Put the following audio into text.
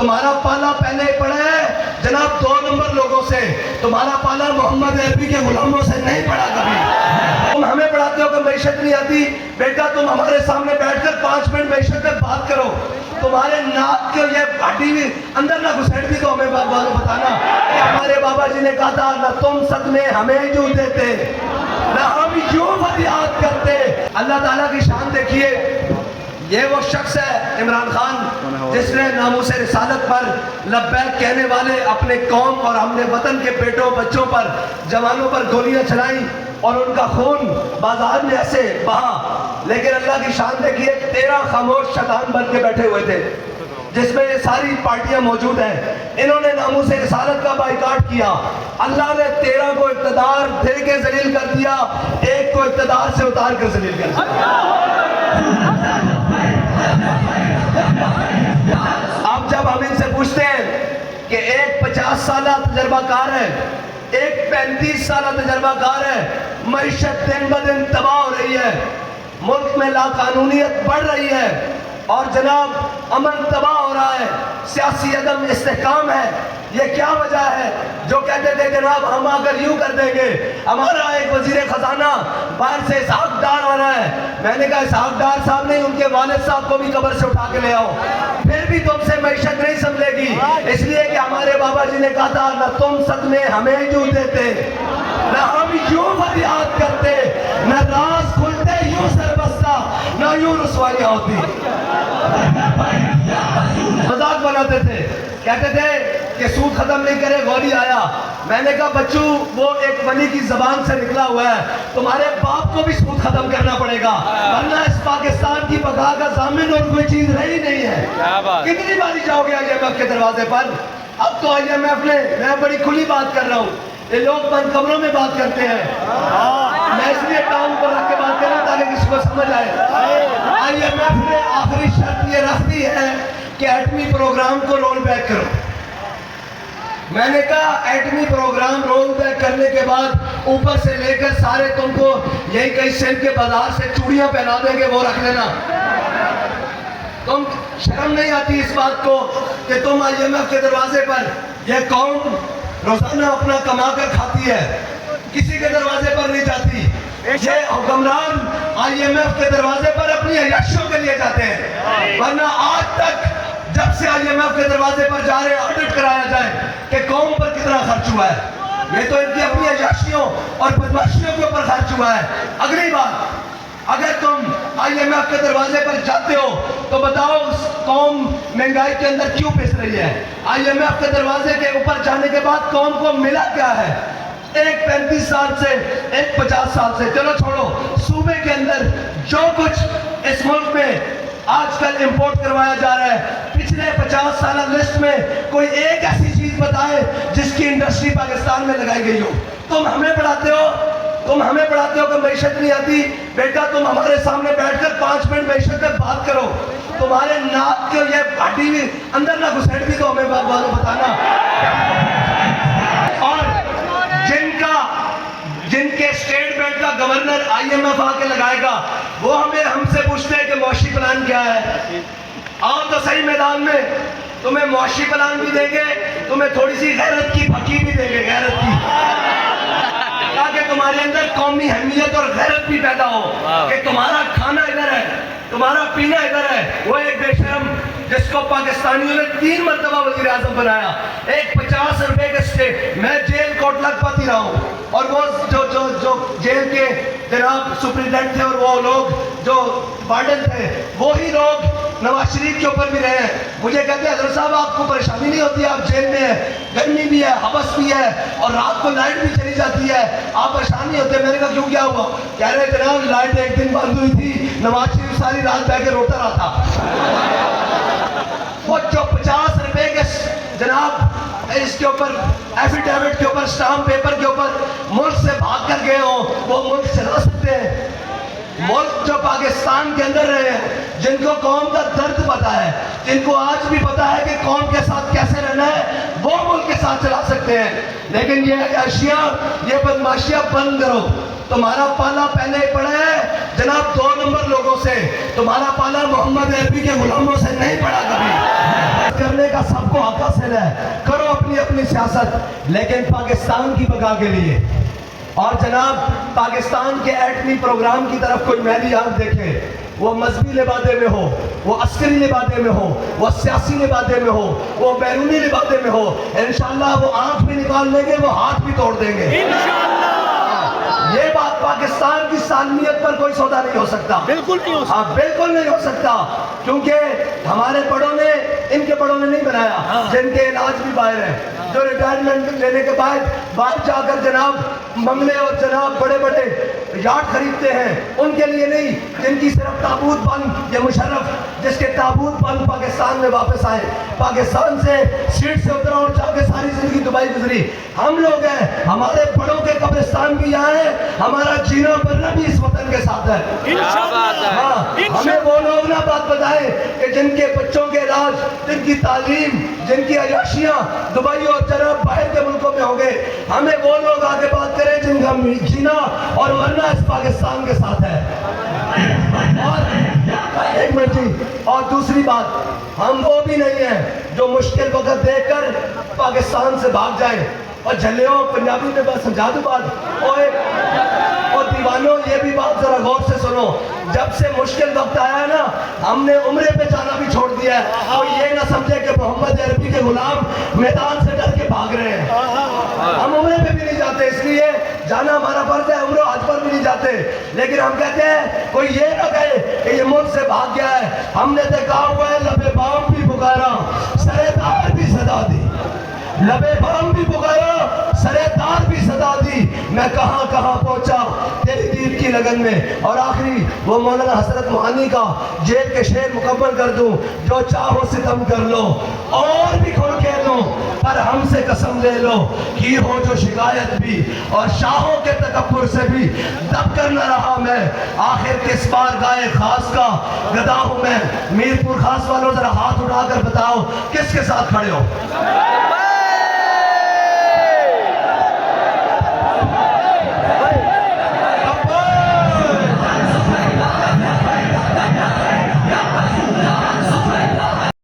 تمہارا پالا پہلے ہی پڑا ہے جناب 2 نمبر لوگوں سے، تمہارا پالا محمد عربی کے غلاموں سے نہیں پڑا کبھی۔ تم ہمیں پڑھاتے ہو کہ معیشت نہیں آتی، بیٹا تم ہمارے سامنے بیٹھ کر 5 منٹ معیشت میں بات کرو، تمہارے ناک کے یہ ہڈی بھی اندر نہ گھسیٹ دی تو ہمیں بتانا کہ ہمارے بابا جی نے کہا تھا نہ تم صدمے ہمیں یوں دیتے نہ ہم یوں فریاد کرتے۔ اللہ تعالیٰ کی شان دیکھیے، یہ وہ شخص ہے عمران خان جس نے ناموس رسالت پر لبیک کہنے والے اپنے قوم اور ہم نے وطن کے بیٹوں بچوں پر جوانوں پر گولیاں چلائیں اور ان کا خون بازار میں ایسے بہا، لیکن اللہ کی شان دیکھیے 13 خاموش شیطان بن کے بیٹھے ہوئے تھے جس میں یہ ساری پارٹیاں موجود ہیں، انہوں نے ناموس رسالت کا بائیکاٹ کیا۔ اللہ نے 13 کو اقتدار دے کے ذلیل کر دیا، ایک کو اقتدار سے اتار کر ذلیل کر دیا۔ اب جب ہم ان سے پوچھتے ہیں کہ ایک 50 سالہ تجربہ کار ہے، ایک 35 سالہ تجربہ کار ہے، معیشت دن بدن تباہ ہو رہی ہے، ملک میں لا قانونیت بڑھ رہی ہے اور جناب امن تباہ ہو رہا ہے، سیاسی عدم استحکام ہے، یہ کیا وجہ ہے؟ جو کہتے تھے جناب ہم اگر یوں کر دیں گے، ہمارا ایک وزیر خزانہ باہر سے اسحاق ڈار آ رہا ہے، میں نے کہا اسحاق ڈار صاحب نہیں، ان کے والد صاحب کو بھی قبر سے اٹھا کے لے آؤ، پھر بھی تم سے معیشت نہیں سنبھلے گی، اس لیے کہ ہمارے بابا جی نے کہا تھا نہ تم صدمے ہمیں یوں دیتے نہ ہم یوں فریاد کرتے، نہ راز کھلتے یوں سربستہ نہ یوں رسوائیاں ہوتی۔ مذاق بناتے تھے، کہتے تھے کہ سود ختم نہیں کرے گولی آیا، میں نے کہا بچوں وہ ایک ولی کی زبان سے نکلا ہوا ہے، تمہارے باپ کو بھی سود ختم کرنا پڑے گا ورنہ اس پاکستان کی بقا کا ضامن اور کوئی چیز رہی نہیں ہے۔ کتنی باری جاؤ گے IMF کے دروازے پر؟ اب تو IMF نے، میں بڑی کھلی بات کر رہا ہوں، یہ لوگ بند کمروں میں بات کرتے ہیں، میں اس لیے ٹاؤن پر رکھ کے بات کر رہا ہوں تاکہ کسی کو سمجھ آئے۔ IMF نے آخری شرط یہ رکھ دی ہے کہ ایٹمی پروگرام کو رول بیک کرو۔ میں نے کہا ایٹمی پروگرام رول بیک کرنے کے بعد اوپر سے لے کر سارے تم کو یہی کئی سندھ کے بازار سے چوڑیاں پہنا دیں گے، وہ رکھ لینا۔ تم شرم نہیں آتی اس بات کو کہ تم IMF کے دروازے پر، یہ قوم روزانہ اپنا کما کر کھاتی ہے، کسی کے دروازے پر نہیں جاتی، یہ حکمران IMF کے دروازے پر اپنی عیاشیوں کے لیے جاتے ہیں، ورنہ آج تک جب سے IMF کے دروازے پر جا رہے آڈٹ کرایا جائے کہ قوم پر کتنا خرچ ہوا ہے، یہ تو ان کی اپنی عیاشیوں اور بدماشیوں کے اوپر خرچ ہوا ہے۔ اگلی بات، اگر تم IMF کے دروازے پر جاتے ہو تو بتاؤ اس قوم مہنگائی کے اندر کیوں پس رہی ہے؟ IMF کے دروازے کے اوپر جانے کے بعد قوم کو ملا کیا ہے؟ ایک 35 سال سے، ایک 50 سال سے، چلو چھوڑو، صوبے کے اندر جو کچھ اس ملک میں آج کل امپورٹ کروایا جا رہا ہے، پچھلے 50 سالہ لسٹ میں کوئی ایک ایسی چیز بتائے جس کی انڈسٹری پاکستان میں لگائی گئی ہو۔ تم ہمیں پڑھاتے ہو کہ معیشت نہیں آتی، بیٹا تم ہمارے سامنے بیٹھ کر 5 منٹ معیشت میں بات کرو، تمہارے ناک کے یہ ہڈی بھی اندر نہ گھسیٹ دی تو ہمیں بتانا۔ اور جن کے اسٹیٹ بینک کا گورنر IMF آ کے لگائے گا، وہ ہم سے پوچھتے ہیں کہ معاشی پلان کیا ہے؟ آؤ تو صحیح میدان میں، تمہیں معاشی پلان بھی دیں گے، تمہیں تھوڑی سی غیرت کی پھکی بھی دیں گے، غیرت کی، تاکہ تمہارے اندر قومی اہمیت اور غیرت بھی پیدا ہو کہ تمہارا کھانا ادھر ہے، تمہارا پینا ادھر ہے۔ وہ ایک بے شرم جس کو پاکستانیوں نے 3 مرتبہ وزیر اعظم بنایا، ایک 50 روپے کے اسٹیٹ، میں جیل کوٹ لگ پاتی رہا ہوں، اور وہ جو جیل کے جناب سپرنٹینڈنٹ تھے اور وہ لوگ جو وارڈن تھے، وہی لوگ نواز شریف کے اوپر بھی رہے ہیں، مجھے کہتے ہیں حضرت صاحب آپ کو پریشانی نہیں ہوتی، آپ جیل میں ہیں، گرمی بھی ہے، حبس بھی ہے اور رات کو لائٹ بھی چلی جاتی ہے، آپ پریشان نہیں ہوتے؟ میں نے کہا کیوں، کیا ہوا؟ کہہ رہے جناب لائٹ ایک دن بند ہوئی تھی، نواز شریف ساری رات بیٹھ کے روتا رہا تھا۔ وہ جو 50 روپے کے جناب اس کے اوپر ایفیڈیوٹ کے اوپر اسٹامپ پیپر کے اوپر ملک سے بھاگ کر گئے ہوں، وہ ملک چلا سکتے ہیں؟ ملک جو پاکستان کے اندر رہے ہیں، جن کو قوم کا درد پتا ہے، جن کو آج بھی پتا ہے کہ قوم کے ساتھ کیسے رہنا ہے، وہ ملک کے ساتھ چلا سکتے ہیں۔ لیکن یہ اشیاء، یہ بدماشیاں بند کرو۔ تمہارا پالا پہلے ہی پڑا ہے جناب 2 نمبر لوگوں سے، تمہارا پالا محمد عربی کے غلاموں سے نہیں پڑا کبھی۔ کرنے کا سب کو حق حاصل ہے، کرو اپنی اپنی سیاست، لیکن پاکستان کی بقا کے لیے۔ اور جناب پاکستان کے ایٹمی پروگرام کی طرف کوئی میلی آنکھ دیکھے، وہ مذہبی لبادے میں ہو، وہ عسکری لبادے میں ہو، وہ سیاسی لبادے میں ہو، وہ بیرونی لبادے میں ہو، انشاءاللہ وہ آنکھ بھی نکال لیں گے، وہ ہاتھ بھی توڑ دیں گے انشاءاللہ۔ یہ بات پاکستان کی سالمیت پر کوئی سودا نہیں ہو سکتا، بالکل نہیں ہو سکتا، بالکل نہیں ہو سکتا، کیونکہ ہمارے بڑوں نے، ان کے بڑوں نے نہیں بنایا، جن کے علاج بھی باہر ہے، جو ریٹائرمنٹ لینے کے بعد باہر جا کر جناب بنگلے اور جناب بڑے بڑے یارڈ خریدتے ہیں، ان کے لیے نہیں، جن کی صرف تابوت بند، یہ مشرف جس کے تابوت بند پاکستان میں واپس آئے، پاکستان سے سیٹ سے اترا اور جا کے ساری زندگی دبئی گزری، ہم لوگ ہیں، ہمارے بڑوں کے قبرستان بھی یہاں ہے، ہمارا جینا مرنا بھی اس وطن کے ساتھ ہے۔ ہاں، ہمیں وہ لوگ نہ بات بتائیں کہ جن کے بچوں کے علاج، جن کی تعلیم، جن کی عیاشیاں دبئی اور جناب باہر کے ملکوں میں ہوں گے، ہمیں وہ لوگ آگے بات کریں جن کا جینا اور مرنا اس پاکستان کے ساتھ ہے۔ اور ایک منٹ جی، اور دوسری بات، ہم وہ بھی نہیں ہیں جو مشکل وقت دیکھ کر پاکستان سے بھاگ جائیں۔ اور جھلیوں پنجابی میں بس سمجھا دوں بات، اور دیوانوں یہ بھی بات ذرا غور سے سنو، جب سے مشکل وقت آیا ہے نا، ہم نے عمرے پہ جانا بھی چھوڑ دیا ہے، کوئی یہ نہ سمجھے کہ محمد عربی کے غلام میدان سے ڈر کے بھاگ رہے ہیں، ہم عمرے پہ بھی نہیں جاتے، اس لیے جانا ہمارا فرض ہے، عمرہ حج پر بھی نہیں جاتے، لیکن ہم کہتے ہیں کوئی یہ نہ کہے کہ یہ ملک سے بھاگ گیا ہے، ہم نے دیکھا ہوا ہے لبے بام بھی پکارا، سرے دار بھی صدا دی، لبے بام بھی پکارا، سرے دار بھی صدا دی، میں کہاں کہاں پہنچا تیری دید کی لگن میں۔ اور آخری وہ مولانا حضرت معانی کا جیل کے شعر مکمل کر دوں، جو چاہو ستم کر لو اور بھی کھل کے لو، پر ہم سے قسم لے لو کی ہو جو شکایت بھی، اور شاہوں کے تکبر سے بھی دب کر نہ رہا میں، آخر کس بار گائے خاص کا گدا ہوں میں۔ میرپور خاص والوں ذرا ہاتھ اٹھا کر بتاؤ کس کے ساتھ کھڑے ہو؟